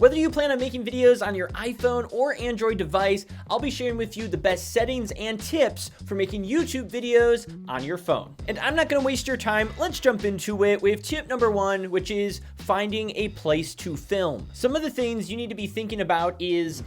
Whether you plan on making videos on your iPhone or Android device, I'll be sharing with you the best settings and tips for making YouTube videos on your phone. And I'm not gonna waste your time, let's jump into it. We have tip number 1, which is finding a place to film. Some of the things you need to be thinking about is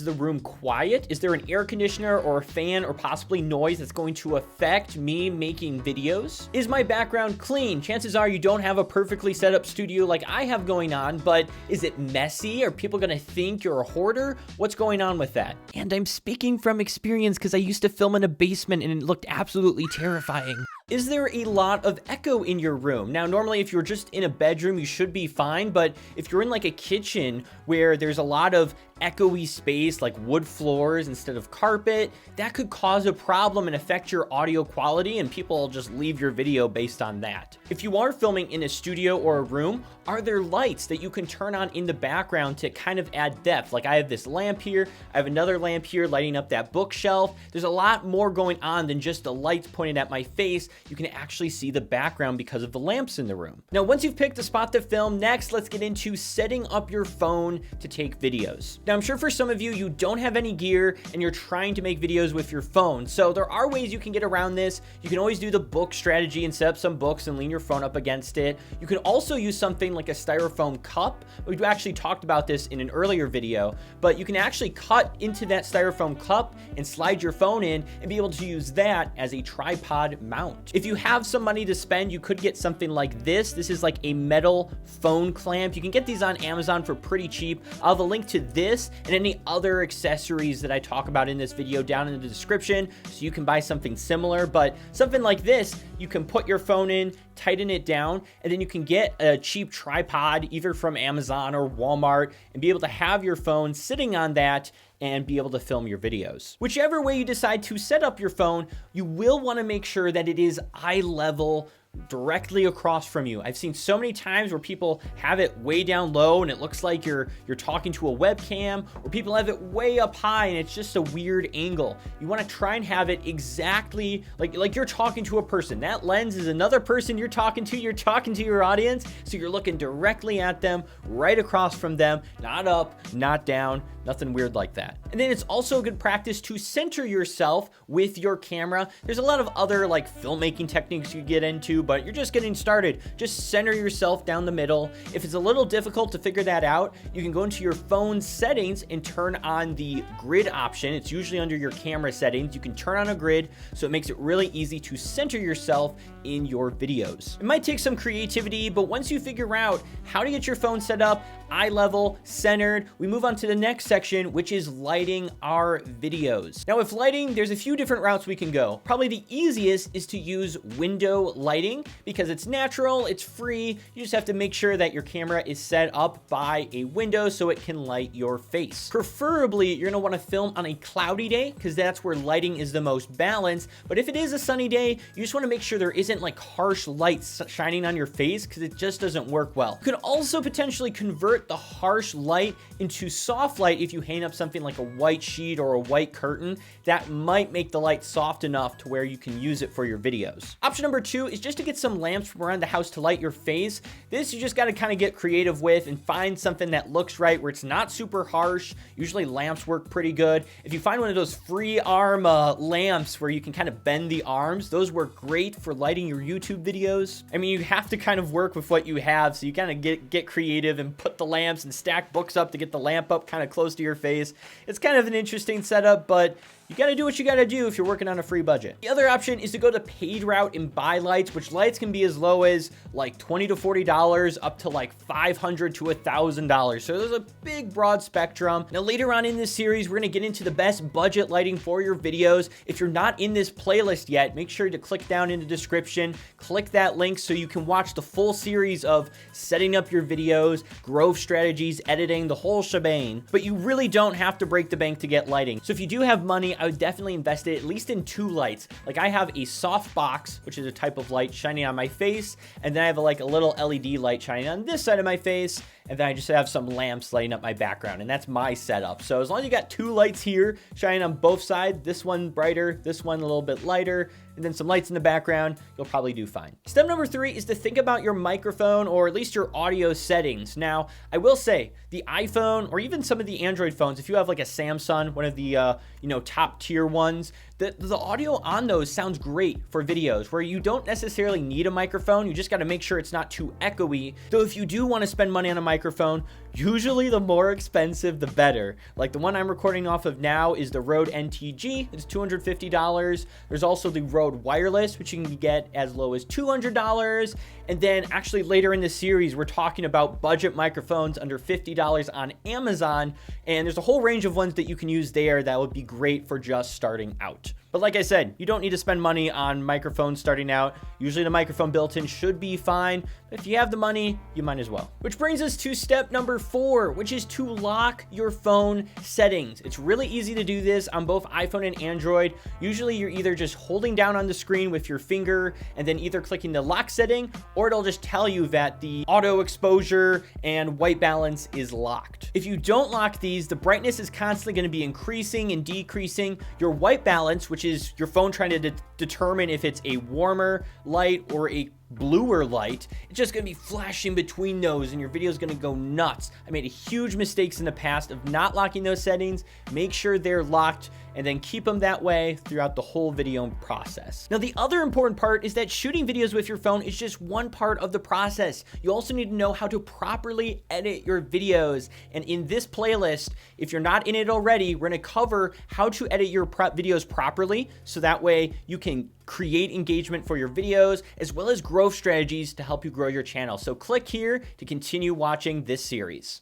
the room quiet? Is there an air conditioner or a fan or possibly noise that's going to affect me making videos? Is my background clean? Chances are you don't have a perfectly set up studio like I have going on, but is it messy? Are people gonna think you're a hoarder? What's going on with that? And I'm speaking from experience because I used to film in a basement and it looked absolutely terrifying. Is there a lot of echo in your room? Now, normally if you're just in a bedroom, you should be fine, but if you're in like a kitchen where there's a lot of echoey space like wood floors instead of carpet, that could cause a problem and affect your audio quality, and people will just leave your video based on that. If you are filming in a studio or a room, are there lights that you can turn on in the background to kind of add depth? Like I have this lamp here, I have another lamp here lighting up that bookshelf. There's a lot more going on than just the lights pointed at my face. You can actually see the background because of the lamps in the room. Now, once you've picked a spot to film, next let's get into setting up your phone to take videos. Now, I'm sure for some of you, you don't have any gear and you're trying to make videos with your phone. So there are ways you can get around this. You can always do the book strategy and set up some books and lean your phone up against it. You can also use something like a styrofoam cup. We've actually talked about this in an earlier video, but you can actually cut into that styrofoam cup and slide your phone in and be able to use that as a tripod mount. If you have some money to spend, you could get something like this. This is like a metal phone clamp. You can get these on Amazon for pretty cheap. I'll have a link to this and any other accessories that I talk about in this video down in the description, so you can buy something similar. But something like this, you can put your phone in, tighten it down, and then you can get a cheap tripod either from Amazon or Walmart and be able to have your phone sitting on that and be able to film your videos. Whichever way you decide to set up your phone, you will want to make sure that it is eye level directly across from you. I've seen so many times where people have it way down low and it looks like you're talking to a webcam, or people have it way up high and it's just a weird angle. You want to try and have it exactly like you're talking to a person. That lens is another person you're talking to your audience, so you're looking directly at them, right across from them, not up, not down, nothing weird like that. And then it's also good practice to center yourself with your camera. There's a lot of other like filmmaking techniques you get into, but you're just getting started. Just center yourself down the middle. If it's a little difficult to figure that out, you can go into your phone settings and turn on the grid option. It's usually under your camera settings. You can turn on a grid, so it makes it really easy to center yourself in your videos. It might take some creativity, but once you figure out how to get your phone set up, eye level, centered, we move on to the next section, which is lighting our videos. Now with lighting, there's a few different routes we can go. Probably the easiest is to use window lighting because it's natural, it's free. You just have to make sure that your camera is set up by a window so it can light your face. Preferably, you're gonna wanna film on a cloudy day because that's where lighting is the most balanced. But if it is a sunny day, you just wanna make sure there isn't like harsh lights shining on your face because it just doesn't work well. You could also potentially convert the harsh light into soft light if you hang up something like a white sheet or a white curtain. That might make the light soft enough to where you can use it for your videos. Option number 2 is just to get some lamps from around the house to light your face. This you just got to kind of get creative with and find something that looks right where it's not super harsh. Usually lamps work pretty good. If you find one of those free arm lamps where you can kind of bend the arms, those work great for lighting your YouTube videos. I mean, you have to kind of work with what you have, so you kind of get creative and put the lamps and stack books up to get the lamp up kind of close to your face. It's kind of an interesting setup, but you gotta do what you gotta do if you're working on a free budget. The other option is to go the paid route and buy lights, which lights can be as low as like $20 to $40 up to like $500 to $1,000. So there's a big broad spectrum. Now later on in this series, we're gonna get into the best budget lighting for your videos. If you're not in this playlist yet, make sure to click down in the description, click that link so you can watch the full series of setting up your videos, growth strategies, editing, the whole shebang. But you really don't have to break the bank to get lighting. So if you do have money, I would definitely invest it at least in 2 lights. Like I have a soft box, which is a type of light shining on my face, and then I have like a little LED light shining on this side of my face, and then I just have some lamps lighting up my background, and that's my setup. So as long as you got 2 lights here shining on both sides, this one brighter, this one a little bit lighter, and then some lights in the background, you'll probably do fine. Step number 3 is to think about your microphone, or at least your audio settings. Now, I will say the iPhone or even some of the Android phones, if you have like a Samsung, one of the top tier ones, the audio on those sounds great for videos where you don't necessarily need a microphone. You just got to make sure it's not too echoey. Though if you do want to spend money on a microphone, usually the more expensive, the better. Like the one I'm recording off of now is the Rode NTG. It's $250. There's also the Rode Wireless, which you can get as low as $200. And then actually later in the series, we're talking about budget microphones under $50 on Amazon. And there's a whole range of ones that you can use there that would be great for just starting out. But like I said, you don't need to spend money on microphones starting out. Usually the microphone built-in should be fine. But if you have the money, you might as well. Which brings us to step number 4, which is to lock your phone settings. It's really easy to do this on both iPhone and Android. Usually you're either just holding down on the screen with your finger and then either clicking the lock setting, or it'll just tell you that the auto exposure and white balance is locked. If you don't lock these, the brightness is constantly going to be increasing and decreasing. Your white balance, which is your phone trying to determine if it's a warmer light or a bluer light, it's just going to be flashing between those and your video is going to go nuts. I made huge mistakes in the past of not locking those settings. Make sure they're locked and then keep them that way throughout the whole video process. Now, the other important part is that shooting videos with your phone is just one part of the process. You also need to know how to properly edit your videos. And in this playlist, if you're not in it already, we're going to cover how to edit your videos properly so that way you can create engagement for your videos as well as growth strategies to help you grow your channel. So click here to continue watching this series.